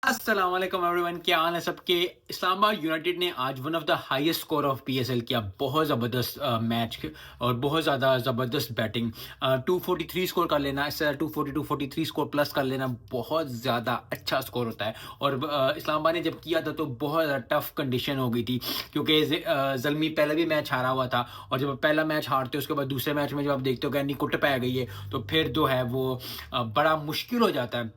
السلام علیکم every one, کیا حال ہے سب کے؟ اسلام آباد یونائٹیڈ نے آج one of the highest score of P S L کیا. بہت زبردست میچ اور بہت زیادہ زبردست بیٹنگ. 243 اسکور کر لینا، اس سے 242-243 اسکور پلس کر لینا بہت زیادہ اچھا اسکور ہوتا ہے. اور اسلام آباد نے جب کیا تھا تو بہت زیادہ ٹف کنڈیشن ہو گئی تھی، کیونکہ زلمی پہلے بھی میچ ہارا ہوا تھا، اور جب پہلا میچ ہارتے اس کے بعد دوسرے میچ میں جب آپ دیکھتے ہو کہ نہیں کٹ پہ گئی ہے تو پھر جو ہے وہ بڑا مشکل ہو جاتا ہے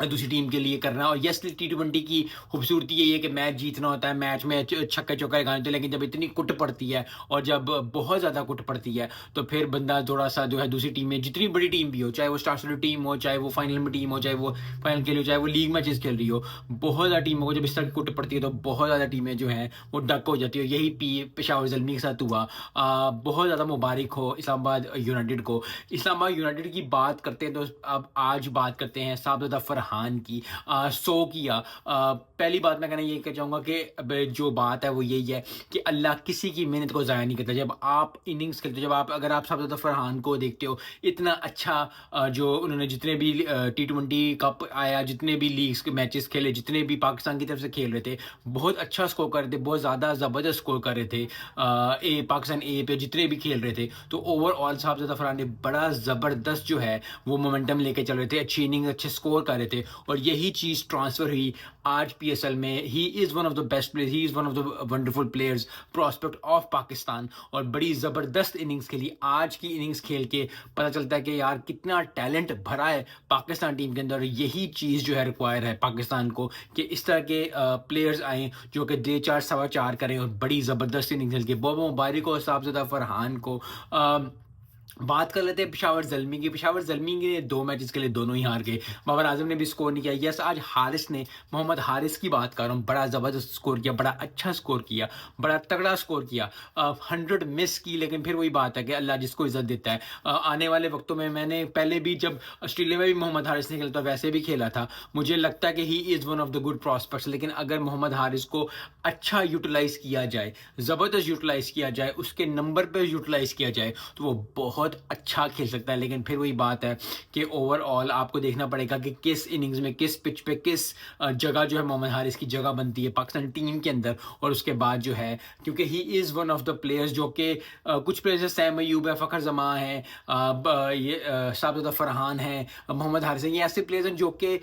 دوسری ٹیم کے لیے کرنا. اور یس T20 کی خوبصورتی یہی ہے کہ میچ جیتنا ہوتا ہے، میچ میں چھکے چوکے لگانے ہوتے ہیں، لیکن جب اتنی کٹ پڑتی ہے اور جب بہت زیادہ کٹ پڑتی ہے تو پھر بندہ تھوڑا سا جو ہے دوسری ٹیم میں، جتنی بڑی ٹیم بھی ہو، چاہے وہ اسٹار ٹیم ہو، چاہے وہ فائنل میں ٹیم ہو، چاہے وہ فائنل کھیلی ہو، چاہے وہ لیگ میچز کھیل رہی ہو، بہت زیادہ ٹیموں کو جب اس طرح کی کٹ پڑتی ہے تو بہت زیادہ ٹیمیں جو ہیں وہ ڈک ہو جاتی ہے. یہی پشاور زلمی کے ساتھ ہوا. بہت زیادہ مبارک ہو اسلام آباد یونائٹیڈ کو. اسلام آباد یونائٹیڈ کی بات کرتے ہیں تو اب آج بات کرتے ہیں سعد فرحان کی. 100 کیا. پہلی بات میں کہنا یہ کہ چاہوں گا کہ جو بات ہے وہ یہی ہے کہ اللہ کسی کی محنت کو ضائع نہیں کرتا. جب آپ اننگز کھیلتے ہو، اگر آپ سعد فرحان کو دیکھتے ہو، اتنا اچھا جو انہوں نے جتنے بھی T20 کپ آیا، جتنے بھی لیگز کے میچز کھیلے، جتنے بھی پاکستان کی طرف سے کھیل رہے تھے، بہت اچھا اسکور کر رہے تھے، بہت زیادہ زبردست اسکور کر رہے تھے. پاکستان اے پہ جتنے بھی کھیل رہے تھے تو اوور آل صاحب فرحان نے بڑا زبردست جو ہے وہ مومنٹم لے کے چل رہے تھے، اچھی اننگ، اچھے اسکور کر رہے تھے. اور یہی چیز ٹرانسفر ہوئی آج پی ایس ایل میں. He is one of the best player, he is one of the wonderful players prospect of Pakistan. اور بڑی زبردست اننگز کھیلی. آج کی اننگز کھیل کے پتہ چلتا ہے کہ یار کتنا ٹیلنٹ بھرا ہے پاکستان ٹیم کے اندر. یہی چیز جو ہے ریکوائر ہے پاکستان کو کہ اس طرح کے پلیئرز آئیں جو کہ 4 سوا 4 کریں اور بڑی زبردست اننگز کھیل کے. بہت مبارک ہو صاحبزادہ فرحان کو. بات کر لیتے ہیں پشاور زلمی کی. پشاور زلمی کے 2 میچز کے لیے دونوں ہی ہار گئے. بابر اعظم نے بھی سکور نہیں کیا. یس آج حارث نے، محمد حارث کی بات کر رہا ہوں، بڑا زبردست سکور کیا، بڑا اچھا سکور کیا، بڑا تگڑا سکور کیا. 100 مس کی، لیکن پھر وہی بات ہے کہ اللہ جس کو عزت دیتا ہے. آنے والے وقتوں میں نے پہلے بھی جب آسٹریلیا میں بھی محمد حارث نے کھیلا تھا ویسے بھی کھیلا تھا، مجھے لگتا ہے کہ he is one of the good prospects. لیکن اگر محمد حارث کو اچھا یوٹیلائز کیا جائے، زبردست یوٹیلائز کیا جائے، اس کے نمبر پہ یوٹیلائز کیا جائے تو وہ بہت اچھا کھیل سکتا ہے. لیکن پھر وہی بات ہے کہ اوور آل آپ کو دیکھنا پڑے گا کہ کس اننگز میں، کس پچ پہ، کس جگہ جو ہے محمد حارث کی جگہ بنتی ہے پاکستان ٹیم کے اندر. اور اس کے بعد جو ہے کیونکہ he is one of the players جو کہ کچھ پلیئرز سیم ایوب ہے، فخر زمان ہے، یہ صاحبزادہ فرحان ہے، محمد حارث ہیں، یہ ایسے پلیئرز ہیں جو کہ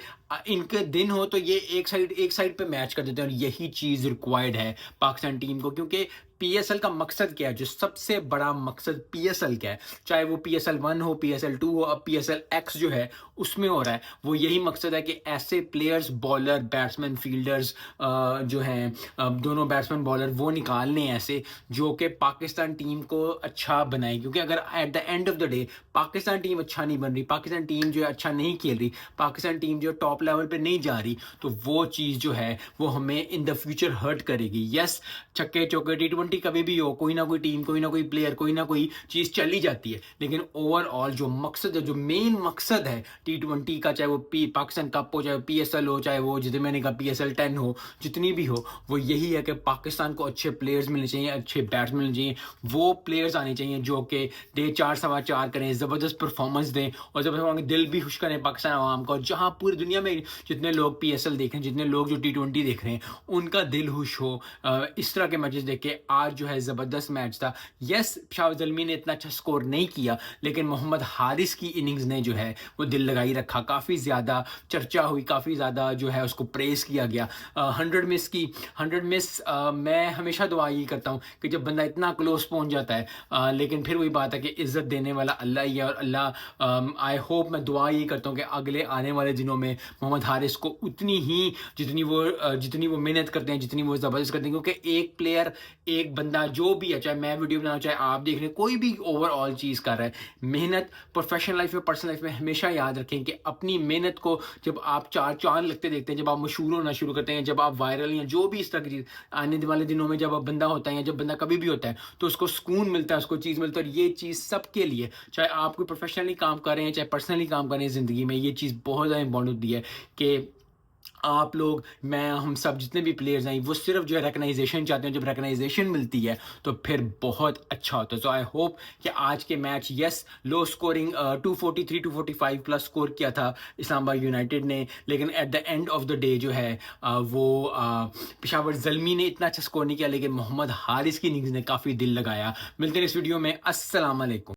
ان کے دن ہو تو یہ ایک سائڈ پہ میچ کر دیتے ہیں. اور یہی چیز ریکوائرڈ ہے پاکستان ٹیم کو، کیونکہ پی ایس ایل کا مقصد کیا ہے؟ جو سب سے بڑا مقصد پی ایس ایل کا ہے، چاہے وہ PSL 1 ہو، PSL 2 ہو، اب PSL X جو ہے اس میں ہو رہا ہے، وہ یہی مقصد ہے کہ ایسے پلیئرز، بالر، بیٹسمین، فیلڈرز جو ہیں، دونوں بیٹسمین بالر وہ نکالنے ایسے جو کہ پاکستان ٹیم کو اچھا بنائیں. کیونکہ اگر at the end of the day Pakistan team اچھا نہیں بن رہی، پاکستان ٹیم جو ہے اچھا نہیں کھیل رہی، پاکستان ٹیم جو ٹاپ لیول پہ نہیں جا رہی، تو وہ چیز جو ہے وہ ہمیں ان دا فیوچر ہرٹ کرے گی. یس چھکے چوکے T20 کبھی بھی ہو، کوئی نہ کوئی ٹیم، کوئی نہ کوئی پلیئر، کوئی نہ کوئی چیز چلی جاتی ہے، لیکن اوور آل جو مقصد ہے، جو مین مقصد ہے T20 کا، چاہے وہ پاکستان کپ ہو، چاہے PSL ہو، چاہے وہ جتنے میں نے کہا PSL 10 ہو، جتنی بھی ہو، وہ یہی ہے کہ پاکستان کو اچھے پلیئرز ملنے چاہیے، اچھے بیٹس ملنے چاہیے. وہ پلیئرز آنے چاہیے جو کہ 4 سوا 4 کریں، زبردست پرفارمنس دیں، اور زبردست دل بھی خوش کریں پاکستان عوام کا. اور جہاں پوری دنیا میں جتنے لوگ PSL دیکھ رہے ہیں، جتنے لوگ جو T20 دیکھ رہے ہیں، ان کا دل خوش ہو اس طرح کے میچز دیکھ کے. آج جو ہے زبردست میچ تھا. یس پشاور زلمی نے اتنا اچھا سکور نہیں کیا، لیکن محمد حارث کی اننگز نے جو ہے وہ دل لگائی رکھا. کافی زیادہ چرچا ہوئی، کافی زیادہ جو ہے اس کو پریز کیا گیا. 100 مس کی. 100 مس میں ہمیشہ دعا یہ کرتا ہوں کہ جب بندہ اتنا کلوز پہنچ جاتا ہے، لیکن پھر وہی بات ہے کہ عزت دینے والا اللہ ہی ہے. اور اللہ آئی ہوپ، میں دعا یہ کرتا ہوں کہ اگلے آنے والے دنوں میں محمد حارث کو اتنی ہی جتنی وہ محنت کرتے ہیں، جتنی وہ زبردست کرتے ہیں. کیونکہ ایک پلیئر، ایک بندہ جو بھی ہے، چاہے میں ویڈیو بناؤں، چاہے آپ دیکھ رہے ہیں، کوئی بھی اوور آل چیز کر رہا ہے، محنت پروفیشنل لائف میں، پرسنل لائف میں ہمیشہ یاد رکھیں کہ اپنی محنت کو جب آپ 4 چاند لگتے دیکھتے ہیں، جب آپ مشہور ہونا شروع کرتے ہیں، جب آپ وائرل یا جو بھی اس طرح کی چیز آنے والے دنوں میں جب آپ بندہ ہوتا ہے، یا جب بندہ کبھی بھی ہوتا ہے، تو اس کو سکون ملتا ہے، اس کو چیز ملتا ہے. اور یہ چیز سب کے لیے، چاہے آپ کوئی پروفیشنلی کام کر رہے ہیں، چاہے پرسنلی کام کر رہے ہیں، زندگی میں یہ چیز بہت زیادہ امپورٹنٹ ہوتی ہے کہ آپ لوگ، میں، ہم سب جتنے بھی پلیئرز ہیں وہ صرف جو ہے ریکگنائزیشن چاہتے ہیں. جب ریکگنائزیشن ملتی ہے تو پھر بہت اچھا ہوتا ہے. سو آئی ہوپ کہ آج کے match is low scoring 243 245 plus score کیا تھا اسلام آباد یونائٹیڈ نے، لیکن at the end of the day جو ہے وہ پشاور زلمی نے اتنا اچھا اسکور نہیں کیا، لیکن محمد حارث کی اننگز نے کافی دل لگایا. ملتے ہیں اس ویڈیو میں. السلام علیکم.